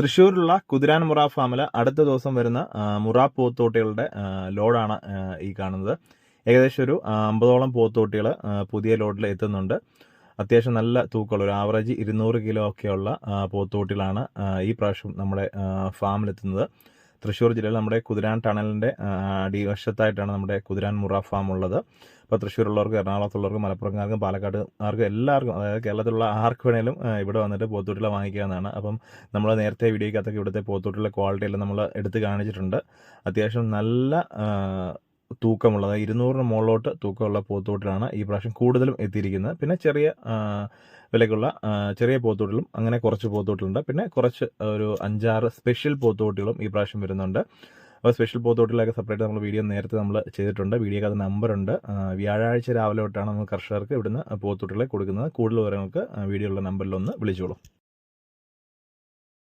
തൃശ്ശൂരിലുള്ള കുതിരാൻ മുറ ഫാമിൽ അടുത്ത ദിവസം വരുന്ന മുറ പോത്തോട്ടികളുടെ ലോഡാണ് ഈ കാണുന്നത്. ഏകദേശം ഒരു 50ഓളം പോത്തോട്ടികൾ പുതിയ ലോഡിൽ എത്തുന്നുണ്ട്. അത്യാവശ്യം നല്ല തൂക്കമുള്ള ഒരു ആവറേജ് 200 കിലോ ഒക്കെയുള്ള പോത്തോട്ടികളാണ് ഈ പ്രാവശ്യം നമ്മുടെ ഫാമിലെത്തുന്നത്. തൃശ്ശൂർ ജില്ലയിൽ നമ്മുടെ കുതിരാൻ ടണലിൻ്റെ അടിവശത്തായിട്ടാണ് നമ്മുടെ കുതിരാൻ മുറ ഫാം ഉള്ളത്. ഇപ്പോൾ തൃശ്ശൂരുള്ളവർക്ക്, എറണാകുളത്തുള്ളവർക്ക്, മലപ്പുറംകാർക്കും, പാലക്കാട്ടുകാർക്കും എല്ലാവർക്കും, അതായത് കേരളത്തിലുള്ള ആർക്ക് വേണേലും ഇവിടെ വന്നിട്ട് പോത്തോട്ടികളെ വാങ്ങിക്കാവുന്നതാണ്. അപ്പം നമ്മൾ നേരത്തെ വീഡിയോക്കകത്തൊക്കെ ഇവിടുത്തെ പോത്തോട്ടികളുടെ ക്വാളിറ്റി എല്ലാം നമ്മൾ എടുത്ത് കാണിച്ചിട്ടുണ്ട്. അത്യാവശ്യം നല്ല തൂക്കമുള്ളത് 200 മുകളിലോട്ട് തൂക്കമുള്ള പോത്തോട്ടിലാണ് ഈ പ്രാവശ്യം കൂടുതലും എത്തിയിരിക്കുന്നത്. പിന്നെ ചെറിയ വിലക്കുള്ള ചെറിയ പോത്തോട്ടികളും അങ്ങനെ കുറച്ച് പോത്തോട്ടിലുണ്ട്. പിന്നെ കുറച്ച് ഒരു 5-6 സ്പെഷ്യൽ പോത്തോട്ടികളും ഈ പ്രാവശ്യം വരുന്നുണ്ട്. അപ്പോൾ സ്പെഷ്യൽ പോത്തോട്ടിലൊക്കെ സെപ്പറേറ്റ് നമ്മൾ വീഡിയോ നേരത്തെ നമ്മൾ ചെയ്തിട്ടുണ്ട്. വീഡിയോക്ക് അത് നമ്പറുണ്ട്. വ്യാഴാഴ്ച രാവിലെ തൊട്ടാണ് നമ്മൾ കർഷകർക്ക് ഇവിടുന്ന് പോത്തോട്ടികളെ കൊടുക്കുന്നത്. കൂടുതൽ വിവരങ്ങൾക്ക് വീഡിയോയുള്ള നമ്പറിലൊന്ന് വിളിച്ചോളൂ.